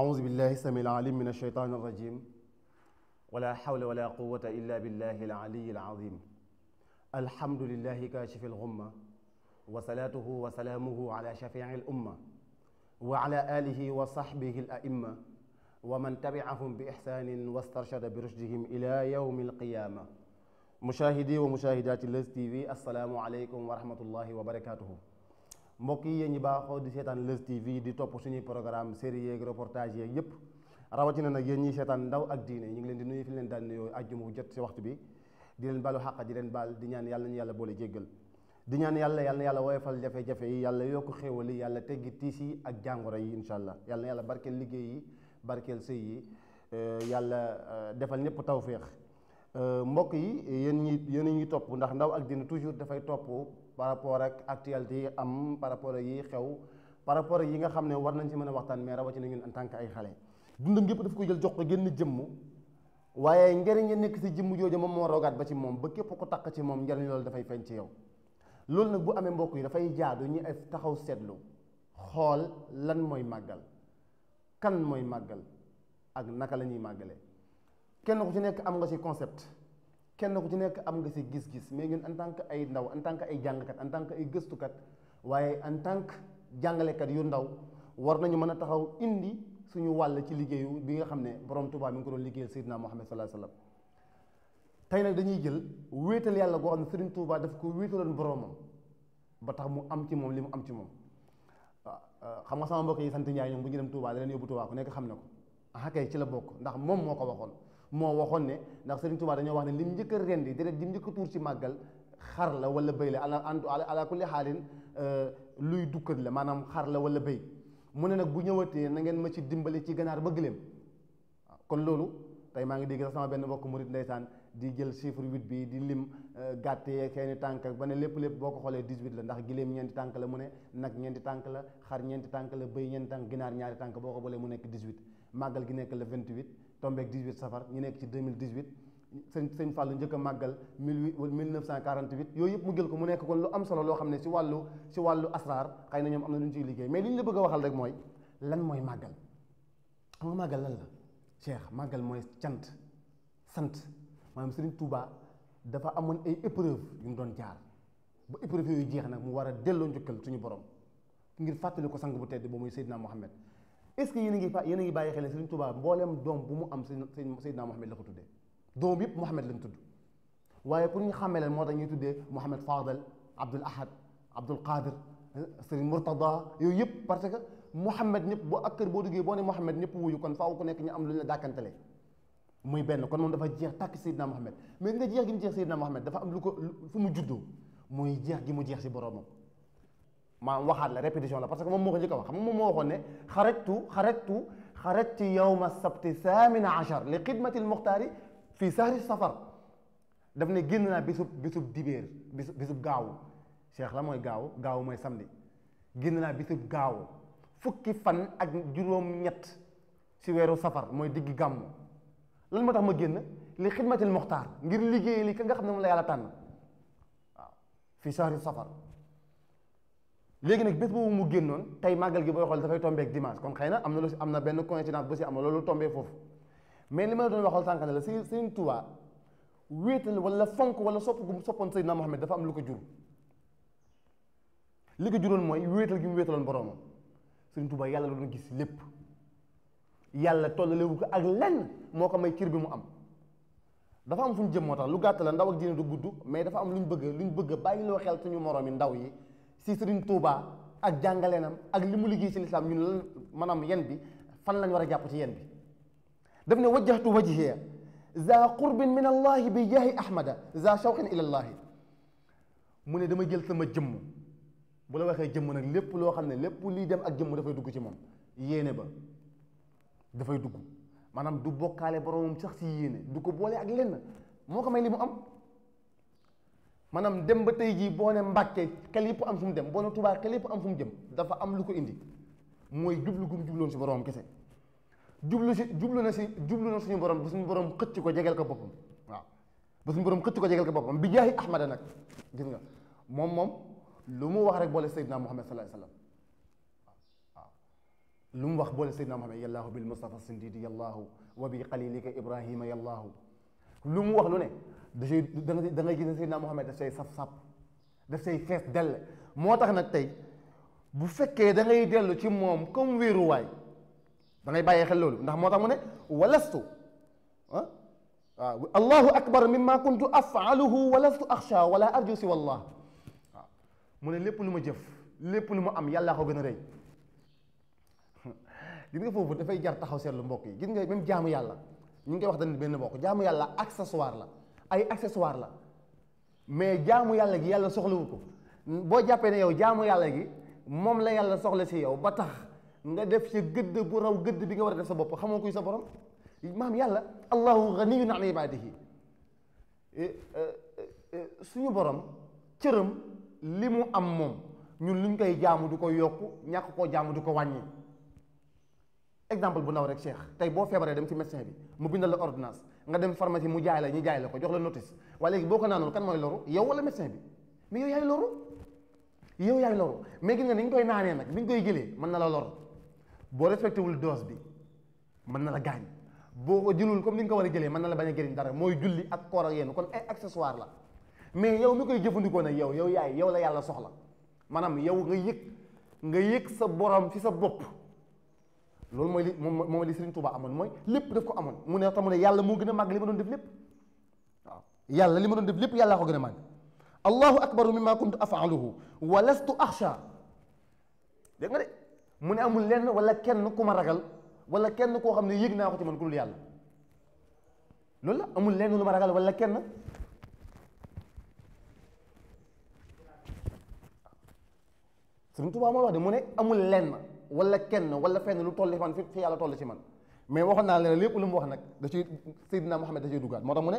أعوذ بالله السميع العليم من الشيطان الرجيم ولا حول ولا قوة إلا بالله العلي العظيم الحمد لله كاشف الغمة وصلاته وسلامه على شفيع الأمة وعلى آله وصحبه الأئمة ومن تبعهم بإحسان واسترشد برشدهم إلى يوم القيامة مشاهدي ومشاهدات Leuz TV السلام عليكم ورحمة الله وبركاته mbokk yi yéen ñi baaxoo di seetaan Leuz TV di topp suñuy programme série yeeg reportage yeeg yëpp rawatina nag yéen ñiy seetaan ndaw ak diine ñu ngi leen di nuyu fi leen daan nuyoo àjjuma bu jot si waxtu bi di leen baalu xàq di leen baal di ñaan yàlla ñu yàlla boole jéggal di ñaan yàlla na yàlla woyofal jafe-jafe yi yàlla yokk xéewal yi yàlla teggi tiis yi ak jàngoro yi incha allah yàlla na yàlla barkeel liggéey yi barkeel sëy yi yàlla defal ñëpp tawféex mbokk yi yéen ñi topp ndax ndaw ak diine toujours dafay topp par rapport ak actualité yi am par rapport ak yi xew par rapport ak yi nga xam ne war nañ ci mën a waxtaan mais rawatina ñun en tant que ay xale dundam yëpp daf ko jël jox ko génn jëmm waaye njëriñ ya nekk si jëmm jooju moom moo rogaat ba ci moom ba képp ko takk ci moom njëriñ loolu dafay feeñ ci yow loolu nag bu amee mbokk yi dafay jaadu ñu ay taxaw seetlu xool lan mooy màggal kan mooy màggal ak naka la ñuy màggalee kenn ku ci nekk am nga ci concept kenn ku ci nekk am nga ci gis-gis mais ñun en tant que ay ndaw en tant que ay jàngkat en tant que ay gëstukat waaye en tant que jàngalekat yu ndaw war nañu mën a taxaw indi suñu wàll ci liggéeyu bi nga xam ne borom Tuubaa mi ngi ko doon liggéeyal Seydina Muhammad sallallahu alayhi wa sallam tey nag dañuy jël wéetal yàlla goo xam ne Serigne Touba daf ko wéetaloon boromam ba tax mu am ci moom li mu am ci moom waaw xam nga sama mbokk yi sant Njaay ñoom bu ñu dem Touba da leen yóbbu Touba ku nekk xam na ko ah kay ci la bokk ndax moom moo ko waxoon moo waxoon ne ndax Serigne Touba dañoo wax ne lim njëkk a rendi deret lim njëkk a tuur ci màggal xar la wala bëy la ala kulli xaalin luy dukkat la maanaam xar la wala bëy mu ne nag bu ñëwatee na ngeen ma ci dimbali ci ganaar ba gëléem waaw kon loolu tey maa ngi dégg sax sama benn mbokk murit ndeysaan di jël chiffre 8 bi di lim gàtt yeeg seeni tànk ba ne lépp boo ko xoolee 18 la ndax giléem ñeenti tànk la mu ne nag ñeenti tànk la xar ñeenti tànk la bëy ñeenti tànk ginaar ñaari tànk boo ko boolee mu nekk 18 màggal gi nekk le 28 tombeeg 18 safar ñu nekk ci 2018 sëñ Fallou njëkk a màggal 1948 yooyu yëpp mu jël ko mu nekk kon lu am solo loo xam ne si wàllu asraar xëy na ñoom am na lu ñu ciy liggéey mais li ñu la bëgg a waxal rek mooy lan mooy màggal xam nga màggal lan la Cheikh màggal mooy cant sant maanaam Serigne Touba dafa amoon ay épreuve yu mu doon jaar ba épreuve yooyu jeex nag mu war a delloo njukkal suñu borom ngir fàttali ko sang bu tedd ba muy Seydina Mohamed est-ce que yéen a ngi bàyyi xel ne Serigne Touba mboolem doom bu mu am Seydina Mohamed la ko tuddee doom yëpp Mohamed lañ tudd waaye pour ñu xàmmee leen moo tax ñuy tuddee Mohamed Fadel Abdoul Ahad Abdoul Qadir Serigne Mourtada yooyu yëpp parce que Mohamed ñëpp boo ak kër boo duggee boo ne Mohamed ñëpp wuyu kon faaw ku nekk ñu am lu ñu la dàkkantale muy benn kon moom dafa jeex tàkk Seydina Mohamed mais nga jeex gi mu jeex Seydina Mohamed dafa am lu ko fu mu juddoo muy jeex gi mu jeex si boromam maanaam waxaat la répétition la parce que moom moo ko njëkk a wax xam nga moom moo waxoon ne xarajtu yawma sabti thamina achar li xidmati l muxtaari fii sahri safar daf ne génn naa bisub dibéer bisub gaawu Cheikh la mooy gaawu mooy samedi génn naa bisub gaawu fukki fan ak juróom-ñett si weeru safar mooy diggi gàmmu lan moo tax ma génn li xidmatil muxtaar ngir liggéey li ka nga xam ne moom la yàlla tànn waaw fii sahri safar léegi nag bés boobu mu génnoon tey màggal gi booy xool dafay tombeek dimanche kon xëy na am na benn coïncidence bu si am na loolu tombee foofu mais li ma la doon waxal sànq ne la Serigne Touba wéetal wala fonk wala soppoon Seydina Mohamed dafa am lu ko jur li ko juróon mooy wéetal gi mu wéetaloon boroomam Serigne Touba yàlla la doon gis lépp yàlla tollalewu ko ak lenn moo ko may cër bi mu am dafa am fu ñu jëm moo tax lu gàtt la ndaw ak diine du gudd mais dafa am lu ñu bëgg bàyyi loo xel suñu moroom yi ndaw yi si Serigne Touba ak jàngaleenam ak li mu liggéey si lislaam ñun lan maanaam yen bi fan lañ war a jàpp ci yen bi daf ne wajjahtu wajhiya za qurbin min allahi bi jaahi ahmada za shawqin ila allahi mu ne dama jël sama jëmm bu la waxee jëmm nag lépp loo xam ne lépp liy dem ak jëmm dafay dugg ci moom yéene ba dafay dugg maanaam du bokkaale boromam sax si yéene du ko boole ak lenn moo ko may li mu am maanaam dem ba tey jii boo ne Mbàkke xel yëpp am fu mu dem boo ne Tuubaa xel yëpp am fu mu jëm dafa am lu ko indi mooy jublu gum jubloon si boromam kese jublu na suñu borom ba suñu borom xëcc ko jegeel ko boppam waaw ba suñu borom xëcc ko jegeel ko boppam bi jaahi ahmada nag gis nga moom lu mu wax rek boole Seydina Muhammad sallallahu alayhi wa sallam waaw lu mu wax boole Seydina Muhammad yallaahu bil Mustafa sindidi yallaahu wa bi xalilika Ibrahima yallaahu lu mu wax lu ne da ngay gis ne Seydina Muhammad daf say saf-sap daf say fees dell. moo tax nag tey bu fekkee da ngay dellu ci moom comme wéeruwaay da ngay bàyyee xel loolu ndax moo tax mu ne walastu waaw allahu akbar mimma kuntu afaaluhu walastu axsha wala arju si wallah waaw mu ne lépp lu ma jëf lépp lu ma am yàllaa ko gën a rëy gis nga foofu dafay jar taxaw seetlu mbokk yi gis nga même jaamu yàlla ñu ngi koy wax dañ benn mbokk jaamu yàlla accessoire la ay accessoire la mais jaamu yàlla gi yàlla soxlawu ko boo jàppee ne yow jaamu yàlla gi moom la yàlla soxla si yow ba tax nga def ci gëdd bu raw gëdd bi nga war a def sa bopp xamoo kuy sa borom maam yàlla allahu ganiyun an ibadihi suñu borom cëram li mu am moom ñun luñ koy jaamu du ko yokku ñàkk koo jaamu du ko wàññi. exemple bu ndaw rek Cheikh tey boo feebaree dem ci médecin bi mu bindal la ordonnance nga dem pharmacie mu jaay la ñu jaay la ko jox la notice waaye léegi boo ko naanul kan mooy loru yow wala médecin bi mais yow yaay loru yow yaay loru mais gis nga ni ñu koy naanee nag ni ñu koy jëlee mën na la lor boo respecté wul dose bi mën na la gaañ boo ko jëlul comme ni nga ko war a jëlee mën na la bañ a jëriñ dara mooy julli ak koor ak yenn kon ay accessoire la mais yow mi koy jëfandikoo nag yow yaay yow la yàlla soxla maanaam yow nga yëg sa borom ci sa bopp. loolu mooy li moom li Serigne Touba amoon mooy lépp daf ko amoon mu ne tax mu ne yàlla moo gën a màgg li ma doon def lépp waaw yàlla li ma doon def lépp yàllaa ko gën a màgg allahu akbaru mimma kuntu afaaluhu wa lastu axsha dégg nga de mu ne amul lenn wala kenn ku ma ragal wala kenn koo xam ne yëg naa ko ci man ku dul yàlla loolu la amul lenn lu ma ragal wala kenn Serigne Touba moo wax de mu ne amul lenn wala kenn wala fenn lu toll ci man fi yàlla toll ci man mais waxoon naa leen lépp lu mu wax nag da ci Seydina Muhammad da ciy duggaat moo tax mu ne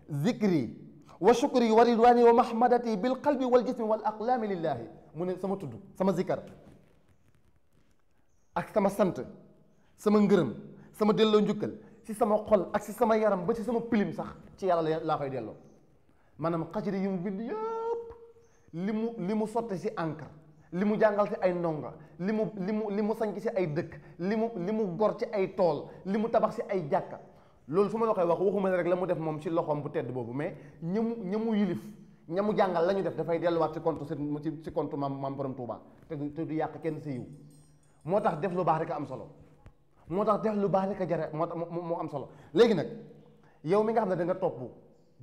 zikri wa shukri wa ridwani wa mahmadati bil qalbi wal jismi wal aqlaami lillahi mu ne sama tudd sama zikkar ak sama sant sama ngërëm sama delloo njukkal si sama xol ak si sama yaram ba ci sama pilim sax ci yàlla laa koy delloo maanaam xasida yi mu bind yëpp li mu sotti si encre li mu jàngal ci ay ndonga li mu sanc ci ay dëkk li mu gor ci ay tool li mu tabax ci ay jàkka loolu su ma la koy wax waxuma ne rek la mu def moom ci loxoom bu tedd boobu mais ñamu yilif ñamu jàngal la ñu def dafay delluwaat ci compte ci compte maam borom Touba te du yàq kenn sa yiw moo tax def lu baax rek a am solo moo tax def lu baax rek a jare moo am solo léegi nag yow mi nga xam ne da nga topp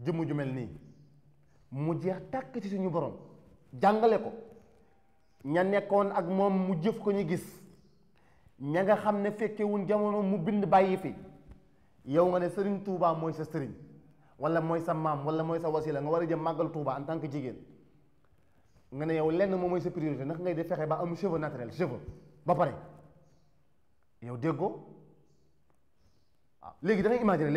jëmm ju mel nii mu jeex tàkk ci suñu borom jàngale ko ña nekkoon ak moom mu jëf ko ñu gis ña nga xam ne fekkewuñ jamono mu bind bàyyi fi yow nga ne Serigne Touba mooy sa sëriñ wala mooy sa maam wala mooy sa wasila nga war a jëm màggal Touba en tant que jigéen nga ne yow lenn moom mooy sa priorité ndax ngay di fexe ba am cheveux naturel cheveux ba pare yow déggoo waaw léegi da ngay imaginer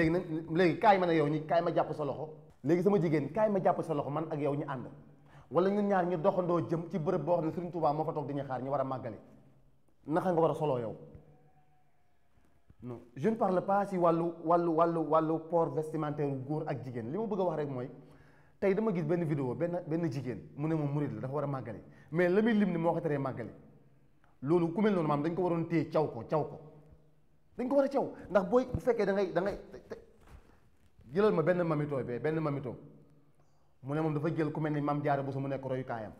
léegi kaay ma ne yow ñi kaay ma jàpp sa loxo léegi sama jigéen kaay ma jàpp sa loxo man ak yow ñu ànd wala ñun ñaar ñu doxandoo jëm ci bërëb boo xam ne Serigne Touba moo fa toog di ñu xaar ñu war a màggale naka nga war a soloo yow non je ne parle pas si wàllu port vestimentaire góor ak jigéen li ma bëgg a wax rek mooy tey dama gis benn vidéo benn jigéen mu ne moom murid la dafa war a màggale mais la muy lim ni moo ko teree màggale loolu ku mel noonu maam dañ ko waroon téye caw ko dañ ko war a caw ndax booy bu fekkee da ngay jëlal ma benn mamito mu ne moom dafa jël ku mel ni Mame Diarra Bousso mu nekk royukaayam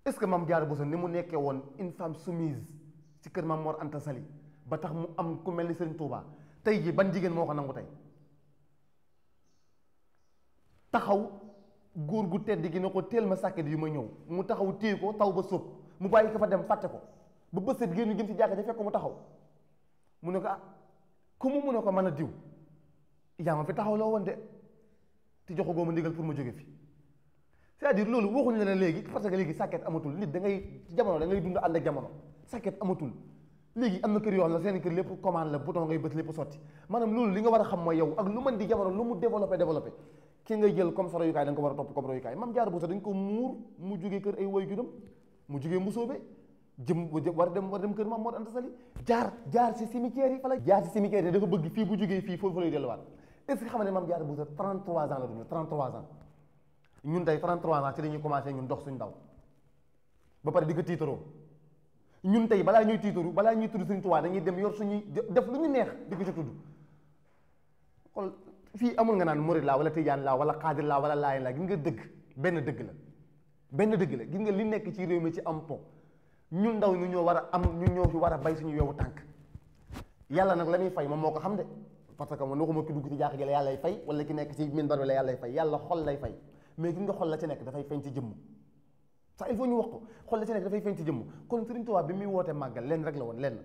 est-ce que Mame Diarra Bousso ni mu nekkee woon une femme soumise ci kër Mame Mor Anta Sali ba tax mu am ku mel ni Serigne Touba tey jii ban jigéen moo ko nangu tey taxaw góor gu tedd gi ne ko teel ma sàkket yu ma ñëw mu taxaw téye ko taw ba sóob mu bàyyi ko fa dem fàtte ko ba bëset génn jëm ci jàkka ja fekk ko mu taxaw mu ne ko ku mu ne ko mën a diw yaa ma fi taxaw loo woon de te joxu goo ma ndigal pour ma jóge fi c'est-à-dire loolu waxuñu la léegi parce que léegi sàkket amatul nit da ngay jamono da ngay dund ànd ak jamono sàkket amatul léegi am na kër yoo xam ne seen kër lépp commande la bouton ngay bës lépp sotti maanaam loolu li nga war a xam mooy yow ak lu mën di jamono lu mu développé ki ngay jël comme sa royukaay da nga ko war a topp comme royukaay Mame Diarra Bousso dañ ko muur mu jógee kër ay waajuram mu jógee Mbusoobe war a dem kër Mame Mor Anta Sali jaar si cimetière yi fa la jaar si cimetière yi dafa bëgg fii bu jógee fii foofu lay delluwaat est-ce que xam ne Mame Diarra Bousso 33 ans la dund 33 ans ñun tey 33 ans ci la ñuy commencé ñun dox suñ ndaw ba pare di ko tiitaroo ñun tey balaa ñuy tiitaru balaa ñuy tudd Sëriñ Tuubaa dañuy dem yor suñuy def lu ñu neex di ko ci tudd xool fii amul nga naan murid laa wala tijaan laa wala xaadir laa wala laayeen laa gis nga dëgg benn dëgg la gis nga li nekk ci réew mi ci am po ñun ndaw ñu ñoo war a am ñun ñoo fi war a bay suñu yowu tànk yàlla nag la muy fay moom moo ko xam de parce que man waxuma ki dugg ci jàkka ji la yàlla lay fay wala ki nekk ci minbar bi la yàlla lay fay yàlla xol lay fay mais gis nga xol la ci nekk dafay feeñ ci jëmm sax il faut ñu wax ko xol la ci nekk dafay feeñ ci jëmm kon Sëriñ Tuubaa bi muy wootee màggal lenn rek la woon lenn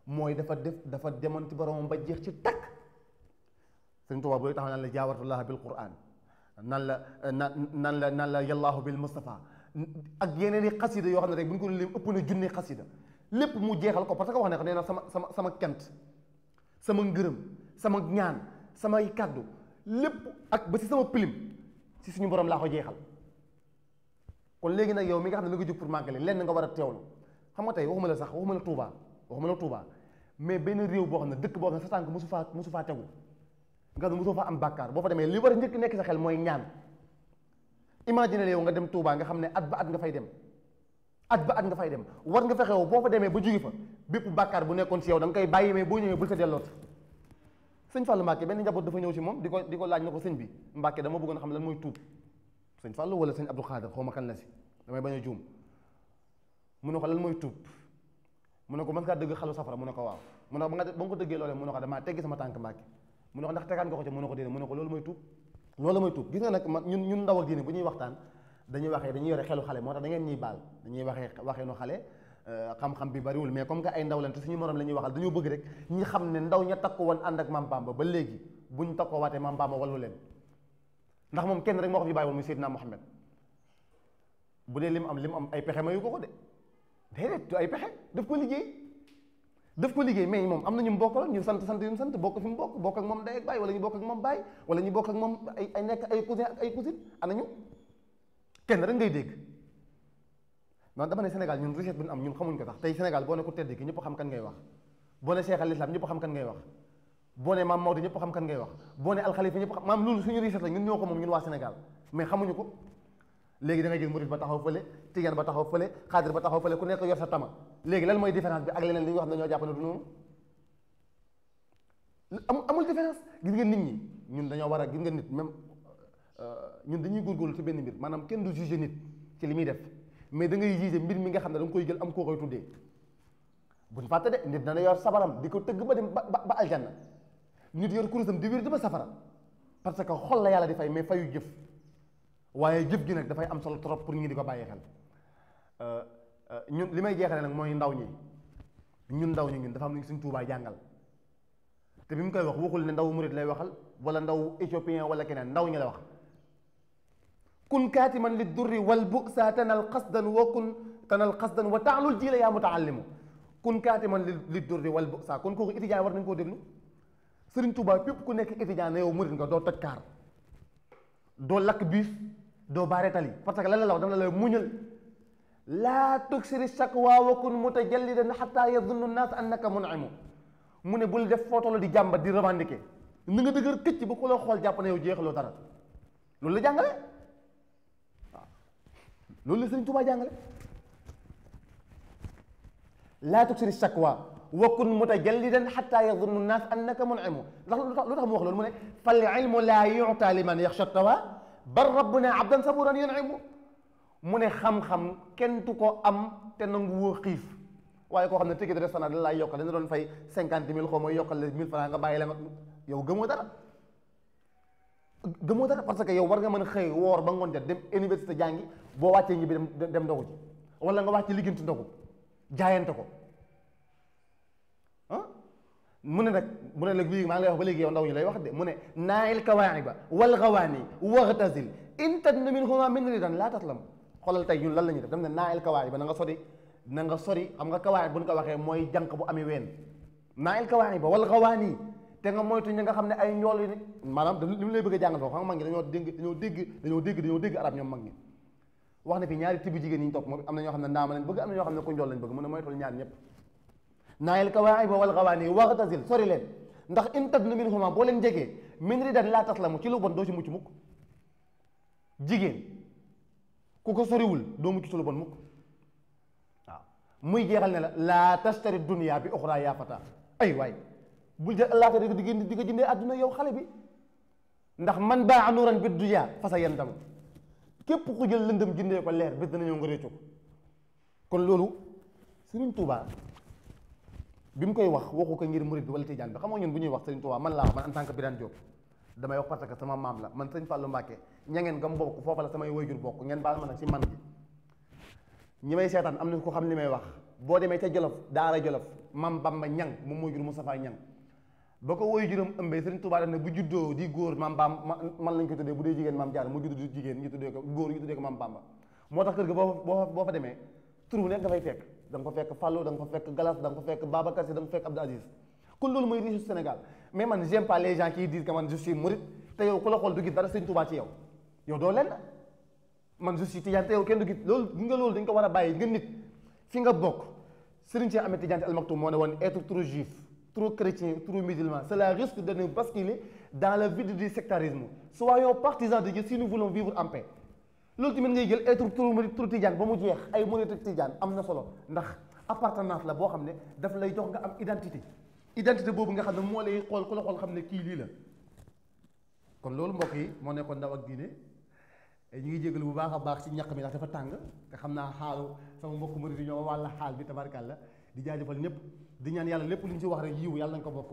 mooy dafa demoon ci boromam ba jeex ci takk Sëriñ Tuubaa booy taxaw naan la jaawartullah bil Qur'an nan la yallaahu bil Mustafa ak yeneen i xasida yoo xam ne rek bu ñu ko lim ëpp na junne xasida lépp mu jeexal ko parce que wax ne ko nee na sama kent sama ngërëm sama ñaan samay kàddu lépp ak ba si sama pilim si suñu borom laa ko jeexal kon léegi nag yow mi nga xam ne nga jóg pour màggale lenn nga war a teewlu xam nga tey waxuma la Touba mais benn réew boo xam ne dëkk boo xam ne sa tànk mosu faa tegu nga xam ne mosoo faa am bàkkaar boo fa demee li war a njëkk nekk sa xel mooy ñaan imagine yow nga dem Touba nga xam ne at ba at nga fay dem war nga fexew boo fa demee ba jóge fa bépp bàkkaar bu nekkoon si yow da nga koy bàyyi mais boo ñëwee bul fa delloot sëñ Fallou Mbacke benn njaboot dafa ñëw si moom di ko laaj na ko sëñ bi Mbacke dama bëggoon a xam lan mooy tuub sëñ Fallou wala sëñ Abdou Khadir xaw ma kan la si damay bañ a juum mu ne ko lan mooy tuub mu ne ko mën ngaa dëgg xalu safara mu ne ko waaw mu ne ko ba nga ko dëggee loolee mu ne ko damaa teggi sama tànk Mbacke mu ne ko ndax tegaan nga ko ci mu ne ko déedéet mu ne ko loolu mooy tuub gis nga nag ñun ndaw ak diine bu ñuy waxtaan dañuy yore xelu xale moo tax da ngeen ñuy baal dañuy waxee nu xale xam-xam bi bariwul mais comme que ay ndaw lañ te suñu morom la ñuy waxal dañoo bëgg rek ñi xam ne ndaw ña takko woon ànd ak Maam Bamba ba léegi buñ takkoo waatee Maam Bamba wallu leen ndax moom kenn rek moo ko fi bàyyi woon muy Seydina Muhammad bu dee lim am ay pexe mayu ko de déedéet du ay pexe daf ko liggéey mais moom am na ñu bokkal ñu sant yu mu sant bokk fi mu bokk ak moom ndey ak baay wala ñu bokk ak moom baay wala ñu bokk ak moom ay nekk ay cousin ak ay cousine ana ñu kenn rek ngay dégg non dama ne Sénégal ñun richesse bi ñu am ñun xamuñ ko tax tey Sénégal boo ne ko tedd ki ñëpp xam kan ngay wax boo ne Cheikh al Islam ñëpp xam kan ngay wax boo ne Maam Maodo ñëpp xam kan ngay wax boo ne alxalifa ñëpp xam maam loolu suñu richesse la ñun ñoo ko moom ñun waa Sénégal mais xamuñu ko léegi da ngay jël murid ba taxaw fële tijaan ba taxaw fële xaadir ba taxaw fële ku nekk yor sa tama léegi lan mooy différence bi ak leneen li nga xam ne ñoo jàpp ne du noonu amul différence gis nga nit ñi ñun dañoo war a gis nga nit même ñun dañuy góorgóorlu ci benn mbir maanaam kenn du juger nit ci li muy def mais da ngay juger mbir mi nga xam ne da nga koy jël am koo koy tuddee buñ fàtte de nit dana yor sabaram di ko tëgg ba dem ba aljanna nit yor kurusam di wér di ba safara parce que xol la yàlla di fay mais fayu jëf waaye jëf gi nag dafay am solo trop pour ñu di ko bàyyi xel ñun li may jeexale nag mooy ndaw ñi ñun dafa am lu ñu Sëriñ Tuubaa jàngal te bi mu koy wax waxul ne ndaw murit lay waxal wala ndaw éthiopien wala keneen ndaw ñi la wax kun kaatiman li durri wal bu'sa tanal qasdan wa taalul jiila yaa mutaallimu kun kaatiman li durri wal bu'sa kon kooku étudiant war nañ koo déglu Sëriñ Tuubaa pépp ku nekk étudiant ne yow murit nga doo toj kaar doo lakk biif doo baare tali parce que lan la wax dama la muñal laa tuksiri shakwa wa kun mutajallidan xataa yadunnu nnaas annaka mun'imu mu ne bul def photo la di jàmbat di revendiquer na nga dëgër këcc ba ku la xool jàpp ne yow jeexaloo dara loolu la jàngale waaw loolu la Sëriñ Tuubaa jàngale laa tuksiri shakwa wa kun mutajallidan xataa yadunnu nnaas annaka mun'imu ndax lu tax mu wax loolu mu ne fal ilmu laa yu'taa liman yaxsha tawa bal rabbuna abdan saburan yun'imu mu ne xam-xam kenn du ko am te nangu woo xiif waaye koo xam ne ticket de restaurant da laay yokkal dana doon fay 50 000 xaw ma yokkal la 1000 francs nga bàyyi la yow gëmoo dara parce que yow war nga mën a xëy woor ba ngoon jot dem université jàngi boo wàccee ñibbi dem ndogu ji wala nga wàcc liggéeyantu ndogu jaayante ko mu ne nag léegi maa ngi lay wax ba léegi yow ndaw ñi lay wax de mu ne naa'il kawaa'iba wal ghawaani waghtazil in tadnu minhumaa min ridan laa taslam xoolal tey ñun lan la ñuy def dem ne naa'il kawaa'iba na nga sori xam nga kawaa'ib bu ñu ko waxee mooy jànq bu amee ween naa'il kawaa'iba wal ghawaani te nga moytu ñi nga xam ne ay njool yi maanaam li mu lay bëgg a jàngal foofu xam nga mag ñi dañoo dégg arab ñoom mag ñi wax na fi ñaari tibb jigéen yi ñu topp moom am na ñoo xam ne ndaama lañ bëgg am na ñoo xam ne ku njool lañ bëgg mu ne moytul ñaar ñëpp naa'il kawaa'iba wal ghawaani waghtazil sori leen ndax in tadnu minhumaa boo leen jegee min ridan laa taslamu ci lu bon doo ci mucc mukk jigéen ku ko soriwul doo mucc ci lu bon mukk waaw muy jeexal ne la laa tashtari dunya bi uxra yaa fata ay waay bul jël àllaaxira di ko jëndee àdduna yow xale bi ndax man baa nuuran bi dunya fa sa yandam képp ku jël lëndëm jëndee ko leer bés dana ñëw nga réccu ko kon loolu Serigne Touba bi mu koy wax waxu ko ngir murid bi wala tijaan bi xam nga ñun bu ñuy wax Serigne Touba man laa wax man en tant que Birane Diop damay wax parce que sama maam la man Serigne Fallou Mbacké ñangeen gam bokk foofa la samay waajur bokk ngeen baal ma nag si man gi ñi may seetaan am na ko xam li may wax boo demee ca Jolof daara Jolof Mam Bamba Ñang moom mooy jur Moustapha Ñang ba ko woy juróom ëmbee Serigne Touba def ne bu juddoo di góor Mam Bamba man lañ ko tuddee bu dee jigéen Mam Jaara mu judd di jigéen ñu tuddee ko góor ñu tuddee ko Mam Bamba moo tax kër ga boo fa demee tur nekk dafay fekk da nga ko fekk Fallou da nga ko fekk Galas da nga ko fekk Babacar Sy da nga ko fekk Abdou Aziz kon loolu mooy richesse Sénégal mais man j'aime pas les gens qui disent que man je suis mouride te yow ku la xool du gis dara Serigne Touba ci yow doo lenn man je suis tijaan te yow kenn du gis loolu nga loolu dañ ko war a bàyyi nga nit fi nga bokk Serigne Cheikh Ahmed Tidiane Al Maktoum moo ne woon être trop juif trop chrétien trop musulman cela risque de nous basculer dans le vide du sectarisme soyons partisans de Dieu si nous voulons vivre en paix loolu tamit ngay jël être trop tijaan ba mu jeex ay murit tijaan am na solo ndax appartenance la boo xam ne daf lay jox nga am identité boobu nga xam ne moo lay xool ku la xool xam ne kii lii la kon loolu mbokk yi moo nekkoon Ndaw ak Diine ñu ngi jégalu bu baax a baax ci ñaq mi ndax dafa tàng te xam naa xaalu sama mbokk murit yi ñoo wàlla xaal bi tabarkàlla di jaajëfal ñëpp di ñaan yàlla lépp lu ñu ci wax rek yiw yàlla nañ ko bokk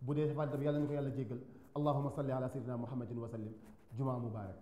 bu dee safaat dab yàlla nañ ko yàlla jéggal allahumma salli ala sayyidina muhammadin wa sallim jumaa mubarak